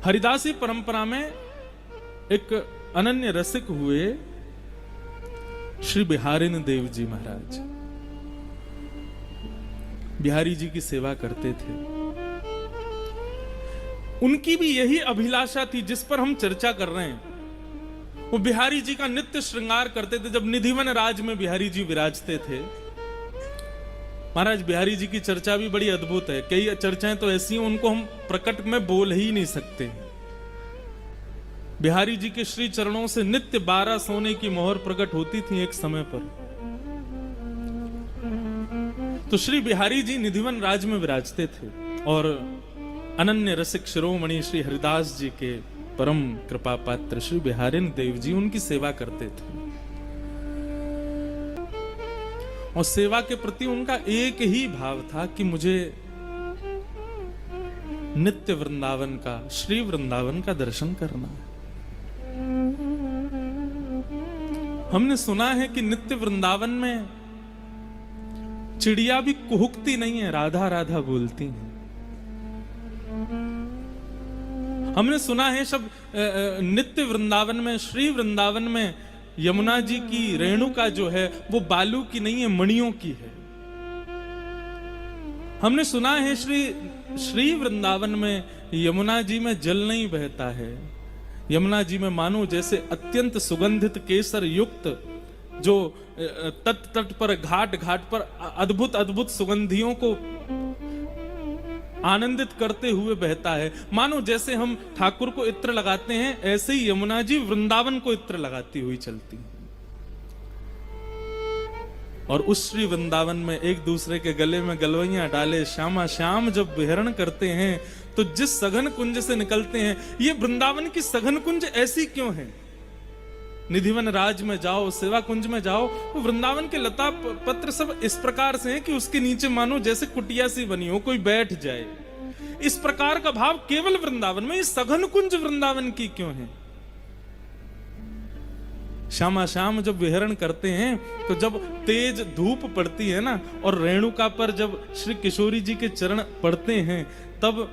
हरिदासी परंपरा में एक अनन्य रसिक हुए श्री बिहारिन देव जी महाराज। बिहारी जी की सेवा करते थे। उनकी भी यही अभिलाषा थी जिस पर हम चर्चा कर रहे हैं। वो बिहारी जी का नित्य श्रृंगार करते थे। जब निधिवन राज में बिहारी जी विराजते थे, महाराज बिहारी जी की चर्चा भी बड़ी अद्भुत है। कई चर्चाएं तो ऐसी हैं उनको हम प्रकट में बोल ही नहीं सकते। बिहारी जी के श्री चरणों से नित्य 12 सोने की मोहर प्रकट होती थी एक समय पर। तो श्री बिहारी जी निधिवन राज में विराजते थे और अनन्य रसिक शिरोमणि श्री हरिदास जी के परम कृपा पात्र श्री बिहारिन देव जी उनकी सेवा करते थे। और सेवा के प्रति उनका एक ही भाव था कि मुझे नित्य वृंदावन का, श्री वृंदावन का दर्शन करना है। हमने सुना है कि नित्य वृंदावन में चिड़िया भी कुहुकती नहीं है, राधा राधा बोलती है। हमने सुना है सब नित्य वृंदावन में, श्री वृंदावन में यमुना जी की रेणुका जो है वो बालू की नहीं है, मणियों की है। हमने सुना है श्री वृंदावन में यमुना जी में जल नहीं बहता है। यमुना जी में मानो जैसे अत्यंत सुगंधित केसर युक्त जो तट तट पर, घाट घाट पर अद्भुत अद्भुत सुगंधियों को आनंदित करते हुए बहता है। मानो जैसे हम ठाकुर को इत्र लगाते हैं, ऐसे ही यमुना जी वृंदावन को इत्र लगाती हुई चलती है। और उस श्री वृंदावन में एक दूसरे के गले में गलवैया डाले श्यामा श्याम जब विहरण करते हैं तो जिस सघन कुंज से निकलते हैं, ये वृंदावन की सघन कुंज ऐसी क्यों है? निधिवन राज में जाओ, सेवा कुंज में जाओ, तो वृंदावन के लता पत्र सब इस प्रकार से हैं कि उसके नीचे मानो जैसे कुटिया सी बनी हो, कोई बैठ जाए। इस प्रकार का भाव केवल वृंदावन में, ये सघन कुंज वृंदावन की क्यों है? श्यामा श्याम जब विहरण करते हैं तो जब तेज धूप पड़ती है ना, और रेणुका पर जब श्री किशोरी जी के चरण पड़ते हैं, तब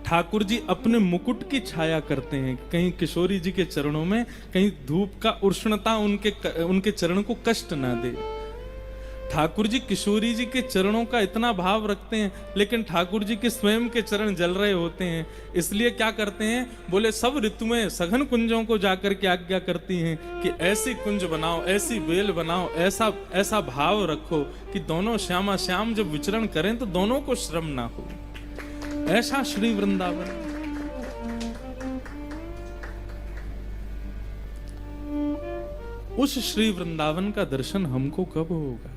ठाकुर जी अपने मुकुट की छाया करते हैं। कहीं किशोरी जी के चरणों में कहीं धूप का उष्णता उनके चरण को कष्ट ना दे। ठाकुर जी किशोरी जी के चरणों का इतना भाव रखते हैं, लेकिन ठाकुर जी के स्वयं के चरण जल रहे होते हैं। इसलिए क्या करते हैं, बोले सब ऋतुएं सघन कुंजों को जाकर के आज्ञा करती हैं कि ऐसी कुंज बनाओ, ऐसी बेल बनाओ, ऐसा ऐसा भाव रखो कि दोनों श्यामा श्याम जब विचरण करें तो दोनों को श्रम ना हो। ऐसा श्री वृंदावन। उस श्री वृंदावन का दर्शन हमको कब होगा?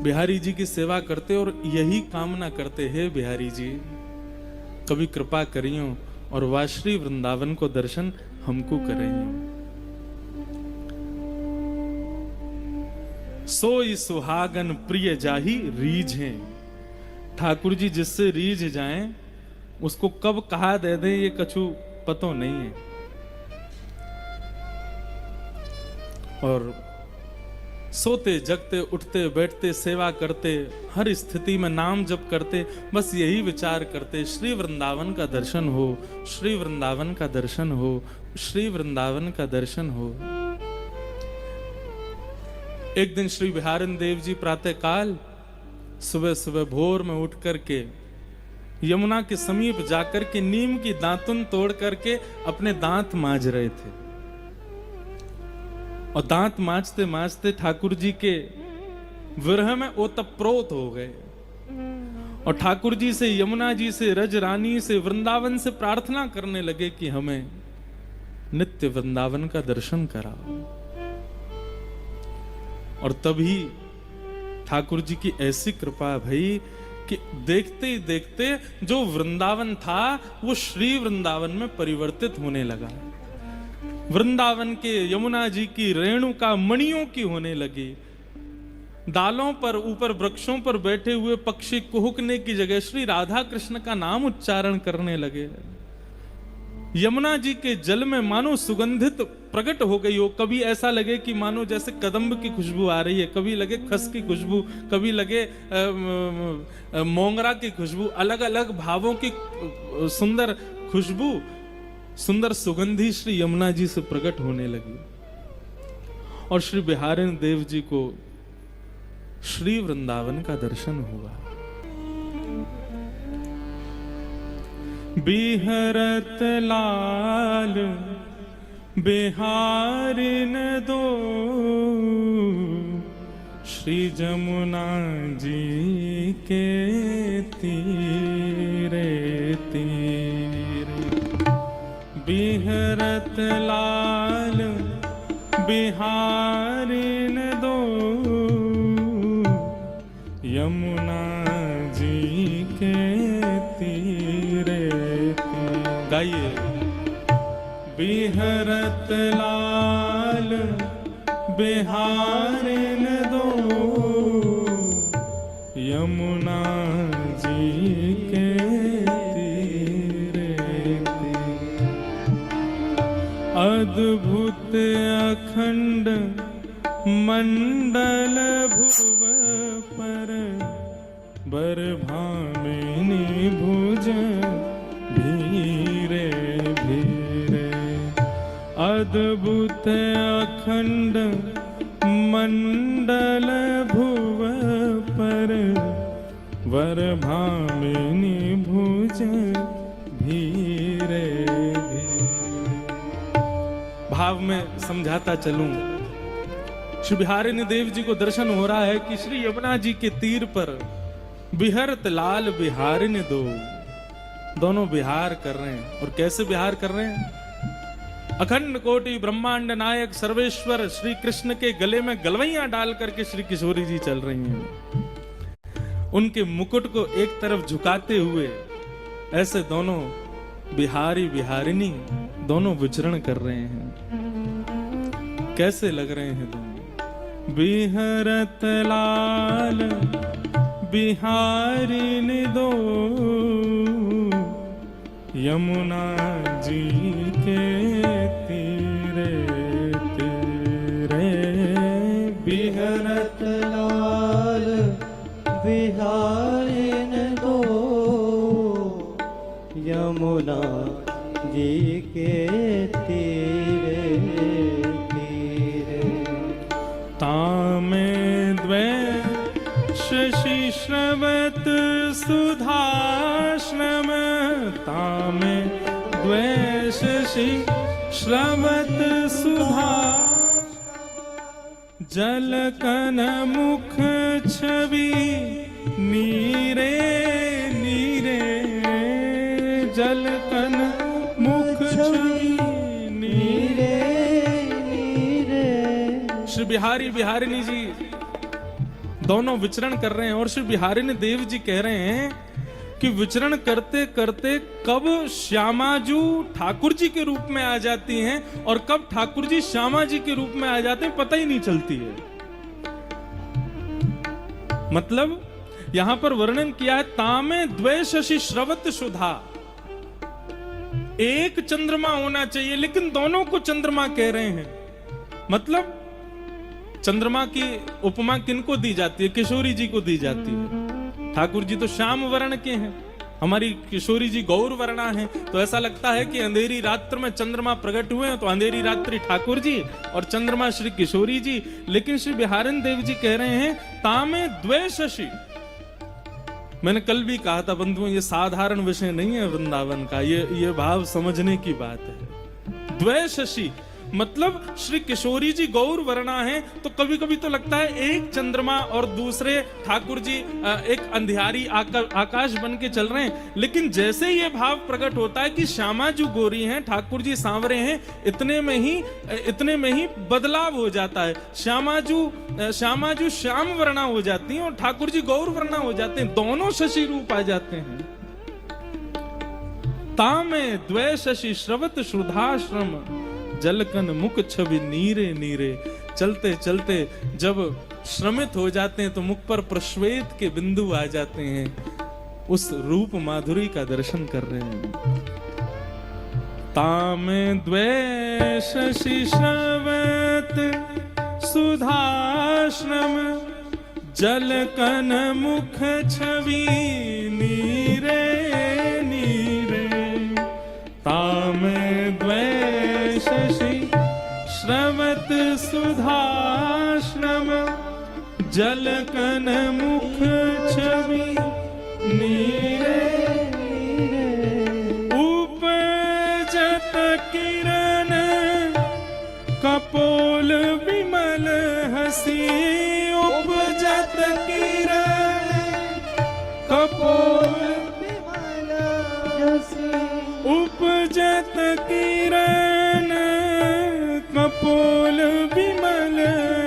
बिहारी जी की सेवा करते और यही कामना करते हैं, बिहारी जी कभी कृपा करियो और वह श्री वृंदावन को दर्शन हमको करियो। सोई सुहागन प्रिय जाही रीझ है। ठाकुर जी जिससे रीझ जाएं उसको कब कहा दे दे ये कछु पतो नहीं है। और सोते जगते उठते बैठते सेवा करते, हर स्थिति में नाम जप करते, बस यही विचार करते श्री वृंदावन का दर्शन हो, श्री वृंदावन का दर्शन हो, श्री वृंदावन का दर्शन हो। एक दिन श्री बिहारिन देव जी प्रातः काल सुबह सुबह भोर में उठ करके यमुना के समीप जाकर के नीम की दातुन तोड़ करके अपने दांत मांज रहे थे। और दांत मांजते मांजते ठाकुर जी के विरह में ओतप्रोत हो गए और ठाकुर जी से, यमुना जी से, रज रानी से, वृंदावन से प्रार्थना करने लगे कि हमें नित्य वृंदावन का दर्शन कराओ। और तभी ठाकुर जी की ऐसी कृपा भई कि देखते ही देखते जो वृंदावन था वो श्री वृंदावन में परिवर्तित होने लगा। वृंदावन के यमुना जी की रेणुका मणियों की होने लगी। डालों पर, ऊपर वृक्षों पर बैठे हुए पक्षी कुहुकने की जगह श्री राधा कृष्ण का नाम उच्चारण करने लगे। यमुना जी के जल में मानो सुगंधित प्रकट हो गई हो। कभी ऐसा लगे कि मानो जैसे कदम्ब की खुशबू आ रही है, कभी लगे खस की खुशबू, कभी लगे मोंगरा की खुशबू, अलग अलग भावों की सुंदर खुशबू, सुंदर सुगंधी श्री यमुना जी से प्रकट होने लगी और श्री बिहारिन देव जी को श्री वृंदावन का दर्शन हुआ। बिहरत लाल बिहारिन दो, श्री जमुना जी के तीरे तीरे। बिहरत लाल बिहारिन दो, यमुना जी के तीरे तीरे। गाइए। बिहरत लाल बिहारिन दो, यमुना जी के तीरे तीरे। अद्भुत अखंड मंडल भुव पर, बरभामिनी भुज भीरे भीरे। अद्भुत अखंड मंडल भुव पर, बरभामिनी भुज भीरे भीरे। भाव में समझाता चलूं, श्री बिहारिन देव जी को दर्शन हो रहा है कि श्री यमुना जी के तीर पर बिहरत लाल बिहारिन दो, दोनों बिहार कर रहे हैं। और कैसे बिहार कर रहे हैं? अखंड कोटि ब्रह्मांड नायक सर्वेश्वर श्री कृष्ण के गले में गलवैयां डाल करके श्री किशोरी जी चल रही हैं। उनके मुकुट को एक तरफ झुकाते हुए ऐसे दोनों बिहारी बिहारिनी दोनों विचरण कर रहे हैं। कैसे लग रहे हैं दोनों? बिहरत लाल बिहारिन दो, यमुना जी के तीरे तीरे। बिहरत लाल बिहारिन दो, यमुना जी के तीरे तीरे। तामे द्वै शशि श्रवत सुधाश्रम, तामे द्वै शशि श्रवत सुधा। जलकन मुख छवि नीरे नीरे, जलकन मुख छवि नीरे नीरे। श्री बिहारी बिहारिनी जी दोनों विचरण कर रहे हैं और श्री बिहारिन देव जी कह रहे हैं कि विचरण करते करते कब श्यामाजू ठाकुर जी के रूप में आ जाती हैं और कब ठाकुर जी श्यामा जी के रूप में आ जाते हैं, पता ही नहीं चलती है। मतलब यहां पर वर्णन किया है, तामे द्वै शशि श्रवत सुधा। एक चंद्रमा होना चाहिए लेकिन दोनों को चंद्रमा कह रहे हैं। मतलब चंद्रमा की उपमा किनको दी जाती है? किशोरी जी को दी जाती है। ठाकुर जी तो श्याम वर्ण के हैं, हमारी किशोरी जी गौर वर्णा हैं। तो ऐसा लगता है कि अंधेरी रात्र में चंद्रमा प्रकट हुए हैं, तो अंधेरी रात्रि ठाकुर जी और चंद्रमा श्री किशोरी जी। लेकिन श्री बिहारिन देव जी कह रहे हैं तामे द्वै शशि। मैंने कल भी कहा था बंधुओं, ये साधारण विषय नहीं है वृंदावन का, ये भाव समझने की बात है। द्वै शशि मतलब श्री किशोरी जी गौर वर्णा हैं, तो कभी कभी तो लगता है एक चंद्रमा और दूसरे ठाकुर जी एक अंधियारी आकाश बन के चल रहे हैं। लेकिन जैसे ये भाव प्रकट होता है कि श्यामा जी गोरी हैं, ठाकुर जी सांवरे हैं, इतने में ही बदलाव हो जाता है। श्यामा जी श्याम वर्णा हो जाती हैं और ठाकुर जी गौर वर्णा हो जाते हैं, दोनों शशि रूप आ जाते हैं। तामे द्वै शशि श्रवत शुद्धाश्रम, जलकन मुख छवि नीरे नीरे। चलते चलते जब श्रमित हो जाते हैं तो मुख पर प्रश्वेत के बिंदु आ जाते हैं, उस रूप माधुरी का दर्शन कर रहे हैं। तामे द्वै शशि श्रवत सुधाश्रम, जलकन मुख छवि नीरे नीरे। सुधाश्रम जलकन मुख छवि नीरे उपजत किरण कपोल विमल हसी उपजत किरण कपोल विमल हसी उपजत किरण कपोल विमल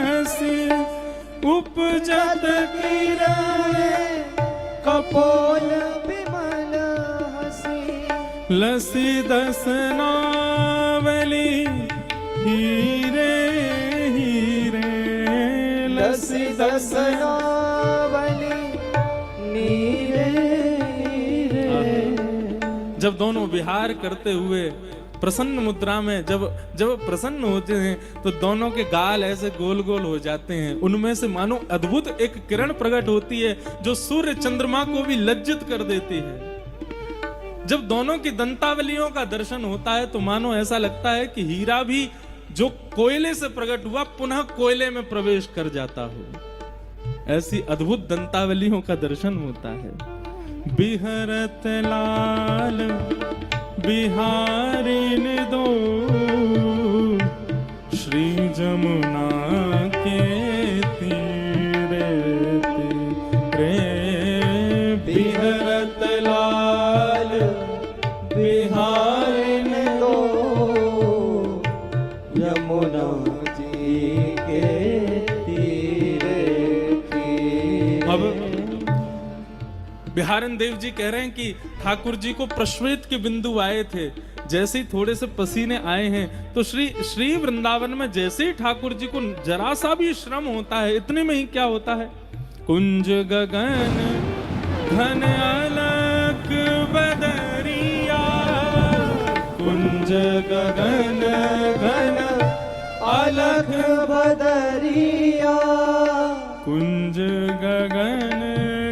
हसी उपजत किरण कपोल विमल हसी लसी दसनावली हीरे हीरे लसी दसनावली नीरे नीरे। जब दोनों विहार करते हुए प्रसन्न मुद्रा में जब प्रसन्न होते हैं तो दोनों के गाल ऐसे गोल गोल हो जाते हैं। उनमें से मानो अद्भुत एक किरण प्रकट होती है जो सूर्य चंद्रमा को भी लज्जित कर देती है। जब दोनों की दंतावलियों का दर्शन होता है तो मानो ऐसा लगता है कि हीरा भी जो कोयले से प्रकट हुआ पुनः कोयले में प्रवेश कर जाता हो। ऐसी अद्भुत दंतावलियों का दर्शन होता है। बिहरत लाल बिहारिन दो श्री जमुना के तीरे तीरे बिहरत लाल बिहारिन दो यमुना जी के तीरे तीरे। अब बिहारन देव जी कह रहे हैं कि ठाकुर जी को प्रश्वेत के बिंदु आए थे। जैसे ही थोड़े से पसीने आए हैं तो श्री वृंदावन में जैसे ही ठाकुर जी को जरा सा भी श्रम होता है, इतने में ही क्या होता है, कुंज गगन घन अलक बदरिया कुंज गगन घन अलख बदरिया कुंज गगन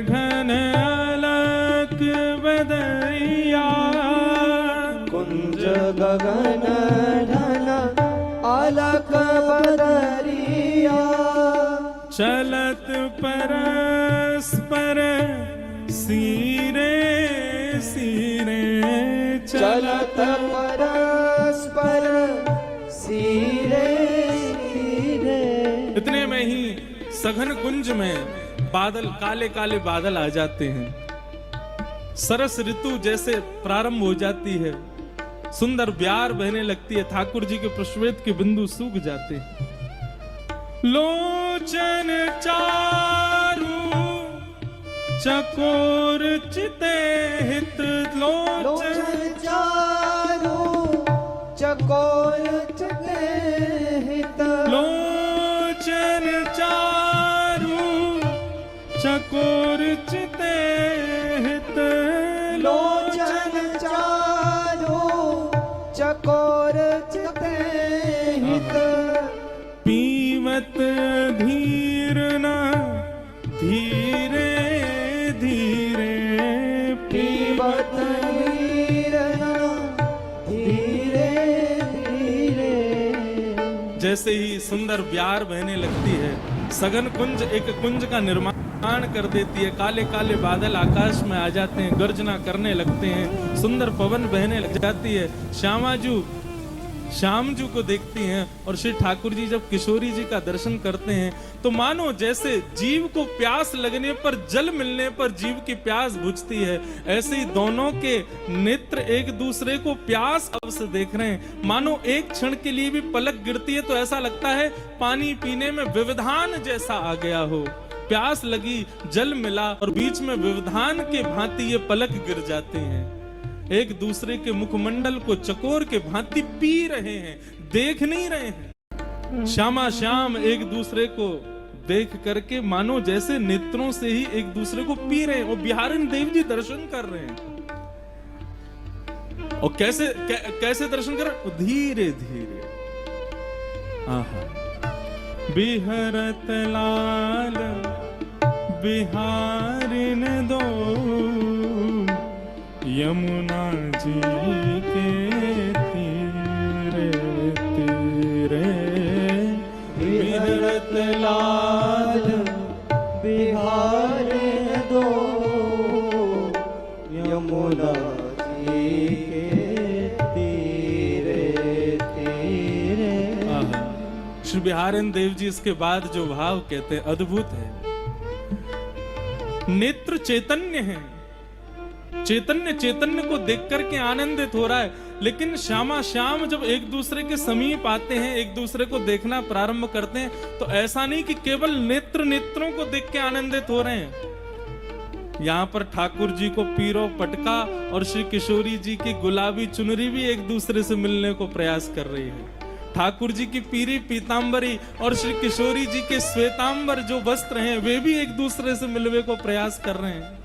घन अलक बदरिया कुंज गगन ढल अलख बदरिया चलत परस्पर सीरे सीरे चलत परस्पर सीरे सीरे। इतने में ही सघन कुंज में बादल काले काले बादल आ जाते हैं। सरस ऋतु जैसे प्रारंभ हो जाती है, सुंदर ब्यार बहने लगती है, ठाकुर जी के प्रश्वेत के बिंदु सूख जाते हैं। लोचन चारु चकोर चिते हित लोचन चारु चकोर चिते हित लोचन चारु चकोर चिते हित लोचन चारु चकोर चिते हित पीवत धीर न धीरे धीरे पीवत धीर न धीरे धीरे। जैसे ही सुंदर ब्यार बहने लगती है, सघन कुंज एक कुंज का निर्माण कर देती है। काले काले बादल आकाश में आ जाते हैं, गर्जना करने लगते हैं, सुंदर पवन बहने लग जाती है। श्याम जी को देखती हैं और श्री ठाकुर जी जब किशोरी जी का दर्शन करते हैं तो मानो जैसे जीव को प्यास लगने पर, जल मिलने पर जीव की प्यास बुझती है, ऐसे ही दोनों के नेत्र एक दूसरे को प्यास अब से देख रहे हैं। मानो एक क्षण के लिए भी पलक गिरती है तो ऐसा लगता है पानी पीने में व्यवधान जैसा आ गया हो। प्यास लगी, जल मिला और बीच में व्यवधान के भांति ये पलक गिर जाते हैं। एक दूसरे के मुखमंडल को चकोर के भांति पी रहे हैं, देख नहीं रहे हैं। श्यामा श्याम एक दूसरे को देख करके मानो जैसे नेत्रों से ही एक दूसरे को पी रहे हैं। और बिहारन देव जी दर्शन कर रहे हैं। और कैसे दर्शन कर रहे हैं? धीरे धीरे। आहा। बिहरत लाल बिहारिन दो यमुना जी के तीरे तीरे बिहारिन देव जी इसके बाद जो भाव कहते हैं अद्भुत है। नेत्र चैतन्य है, चैतन्य को देख करके आनंदित हो रहा है, लेकिन श्यामा श्याम जब एक दूसरे के समीप आते हैं, एक दूसरे को देखना प्रारंभ करते हैं, तो ऐसा नहीं कि केवल नेत्रों को देख के आनंदित हो रहे हैं। यहाँ पर ठाकुर जी को पीरो पटका और श्री किशोरी जी की गुलाबी चुनरी भी एक दूसरे से मिलने को प्रयास कर रही है। ठाकुर जी की पीरी पीतांबरी और श्री किशोरी जी के श्वेतांबर जो वस्त्र हैं वे भी एक दूसरे से मिलने को प्रयास कर रहे हैं।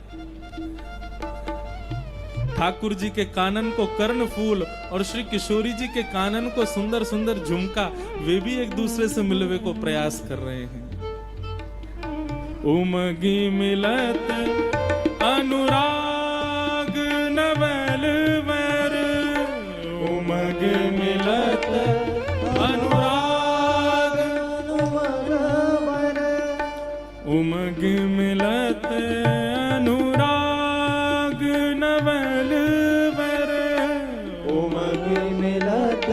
ठाकुर जी के कानन को कर्ण फूल और श्री किशोरी जी के कानन को सुंदर सुंदर झुमका, वे भी एक दूसरे से मिलने को प्रयास कर रहे हैं। उमगी मिलत अनुराग नवल वर, उमग मिलत अनुराग नवल वर, उमग मिलत अनुराग नवल वर, उमग मिलत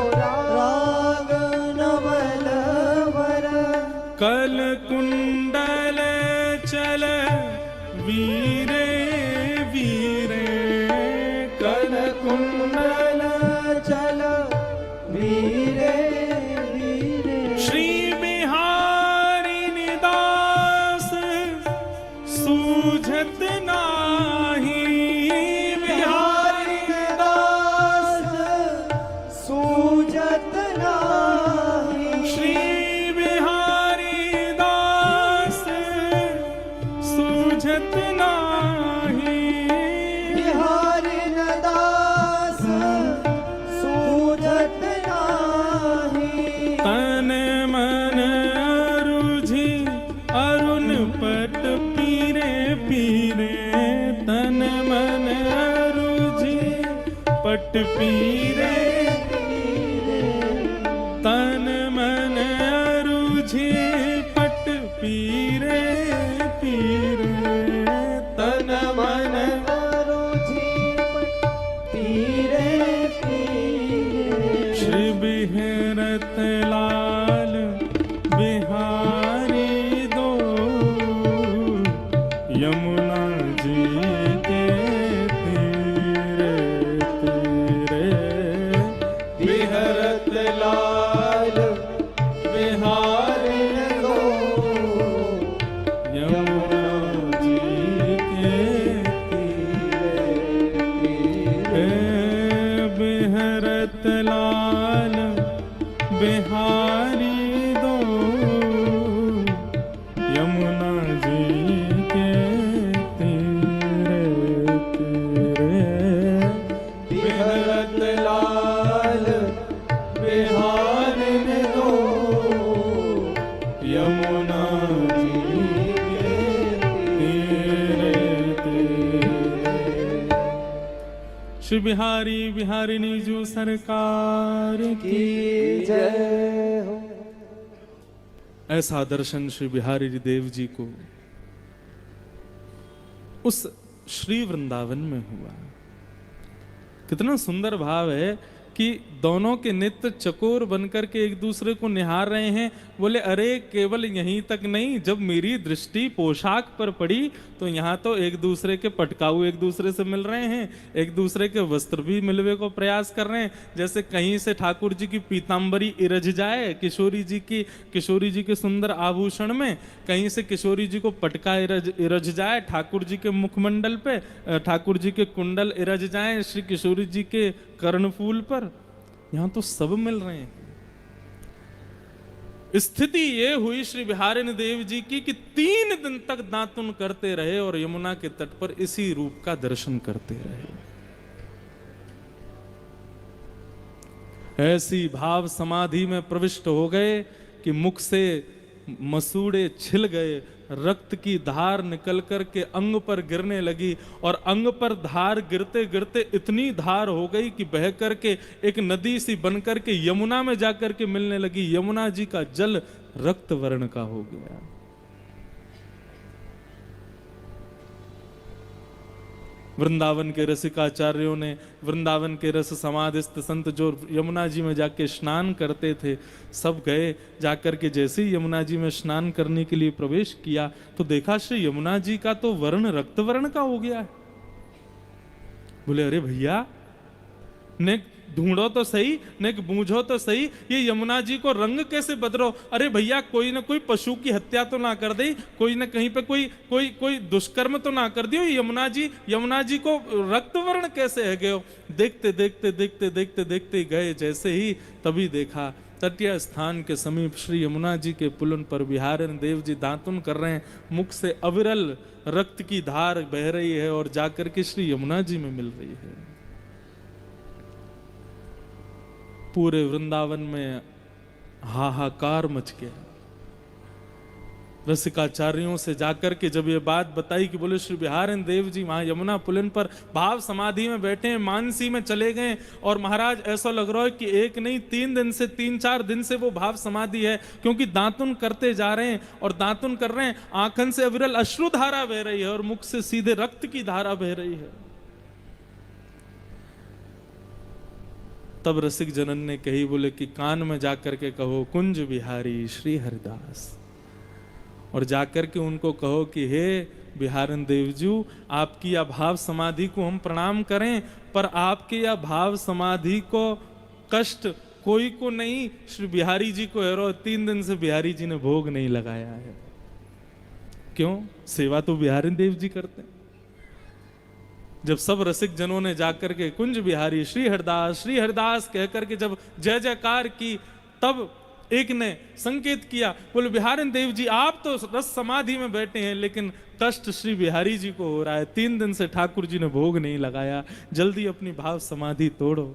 अनुराग नवल वर, कल कुंडल चल वीरे वीरे, कल कुंडल चल वीरे वीरे, श्री बिहारी निदास सूझत नाही, बिहारी दास सूझत नाही, श्री बिहारी दास सूझत नाही, बिहारी दास सूझत नाही, तन मन रुझि अरुण पट पीरे पीरे, तन मन रुझि पट पीरे, तन मन रुझि पट पीरे पीरे, तन मन रुचि पीरे पीरे, श्री बिहरत लाल बिहारी दो, यमुना जी के तीरे तीरे, बिहरत लाल बिहारी दो, यमुना जी के तीरे, बिहरत लाल बिहारी दो, यमुना जी के तीरे तीरे, बिहरत लाल बिहारी दो, यमुना जी के तीरे तीरे। श्री बिहारी बिहारिणी जो सरकार की की जय हो। ऐसा दर्शन श्री बिहारी देव जी को उस श्री वृंदावन में हुआ। कितना सुंदर भाव है कि दोनों के नित्य चकोर बनकर के एक दूसरे को निहार रहे हैं। बोले अरे केवल यहीं तक नहीं, जब मेरी दृष्टि पोशाक पर पड़ी तो यहाँ तो एक दूसरे के पटकाऊ एक दूसरे से मिल रहे हैं, एक दूसरे के वस्त्र भी मिलने को प्रयास कर रहे हैं। जैसे कहीं से ठाकुर जी की पीतांबरी इरझ जाए किशोरी जी के सुंदर आभूषण में, कहीं से किशोरी जी को पटका इरझ जाए ठाकुर जी के मुखमंडल पे, ठाकुर जी के कुंडल इरझ जाए श्री किशोरी जी के कर्णफूल पर, यहां तो सब मिल रहे हैं। स्थिति ये हुई श्री बिहारिन देव जी की कि 3 दिन तक दातुन करते रहे और यमुना के तट पर इसी रूप का दर्शन करते रहे। ऐसी भाव समाधि में प्रविष्ट हो गए कि मुख से मसूड़े छिल गए, रक्त की धार निकल कर के अंग पर गिरने लगी और अंग पर धार गिरते गिरते इतनी धार हो गई कि बह करके एक नदी सी बन करके यमुना में जाकर के मिलने लगी। यमुना जी का जल रक्त वर्ण का हो गया। वृंदावन के रसिकाचार्यों ने, वृंदावन के रस समाधिस्थ संत जो यमुना जी में जाके स्नान करते थे, सब गए। जाकर के जैसे ही यमुना जी में स्नान करने के लिए प्रवेश किया तो देखा श्री यमुना जी का तो वर्ण रक्त वर्ण का हो गया है। बोले अरे भैया, ने ढूंढो तो सही, ने बूझो तो सही, ये यमुना जी को रंग कैसे बदलो? अरे भैया, कोई ना कोई पशु की हत्या तो ना कर दे, कोई ना कहीं पे कोई दुष्कर्म तो ना कर दियो। यमुना जी को रक्त वर्ण कैसे है गयो? देखते देखते देखते देखते देखते गए जैसे ही, तभी देखा तटीय स्थान के समीप श्री यमुना जी के पुलन पर बिहारन देव जी दातुन कर रहे हैं। मुख से अविरल रक्त की धार बह रही है और जाकर के श्री यमुना जी में मिल रही है। पूरे वृंदावन में हाहाकार मच गया। रसिकाचार्यों से जाकर के जब ये बात बताई कि बोले श्री बिहारन देव जी वहां यमुना पुलिन पर भाव समाधि में बैठे हैं, मानसी में चले गए, और महाराज ऐसा लग रहा है कि एक नहीं 3-4 दिन से वो भाव समाधि है, क्योंकि दातुन करते जा रहे हैं और दातुन कर रहे हैं, आंखन से अविरल अश्रु धारा बह रही है और मुख से सीधे रक्त की धारा बह रही है। तब रसिक जनन ने कही, बोले कि कान में जाकर के कहो कुंज बिहारी श्री हरिदास, और जाकर के उनको कहो कि हे बिहारन देवजू, आपकी या भाव समाधि को हम प्रणाम करें, पर आपके या भाव समाधि को कष्ट कोई को नहीं, श्री बिहारी जी को है। 3 दिन से बिहारी जी ने भोग नहीं लगाया है। क्यों? सेवा तो बिहारन देव जी करते हैं। जब सब रसिक जनों ने जाकर के कुंज बिहारी श्री हरिदास कहकर के जब जय जयकार की, तब एक ने संकेत किया, बोले बिहारन देव जी, आप तो रस समाधि में बैठे हैं, लेकिन कष्ट श्री बिहारी जी को हो रहा है। 3 दिन से ठाकुर जी ने भोग नहीं लगाया, जल्दी अपनी भाव समाधि तोड़ो।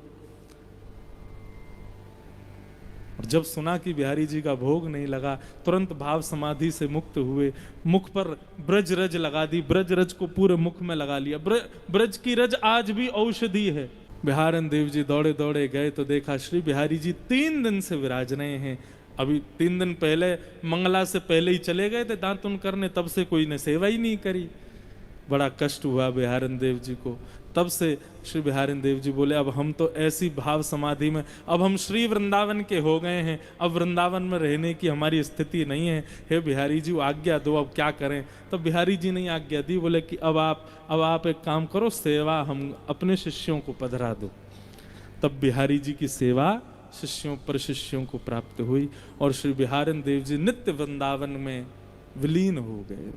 और जब सुना कि बिहारी जी का भोग नहीं लगा, तुरंत भाव समाधि से मुक्त हुए। मुख पर ब्रज रज लगा दी, ब्रज रज को पूरे मुख में लगा लिया। ब्रज की रज आज भी औषधि है। बिहारन देव जी दौड़े दौड़े गए तो देखा श्री बिहारी जी 3 दिन से विराज रहे हैं। अभी 3 दिन पहले मंगला से पहले ही चले गए थे दातुन करने, तब से कोई ने सेवा ही नहीं करी। बड़ा कष्ट हुआ बिहारन देव जी को। तब से श्री बिहारन देव जी बोले, अब हम तो ऐसी भाव समाधि में, अब हम श्री वृंदावन के हो गए हैं, अब वृंदावन में रहने की हमारी स्थिति नहीं है। हे बिहारी जी, आज्ञा दो, अब क्या करें? तब बिहारी जी ने आज्ञा दी, बोले कि अब आप एक काम करो, सेवा हम अपने शिष्यों को पधरा दो। तब बिहारी जी की सेवा शिष्यों पर शिष्यों को प्राप्त हुई और श्री बिहारन देव जी नित्य वृंदावन में विलीन हो गए।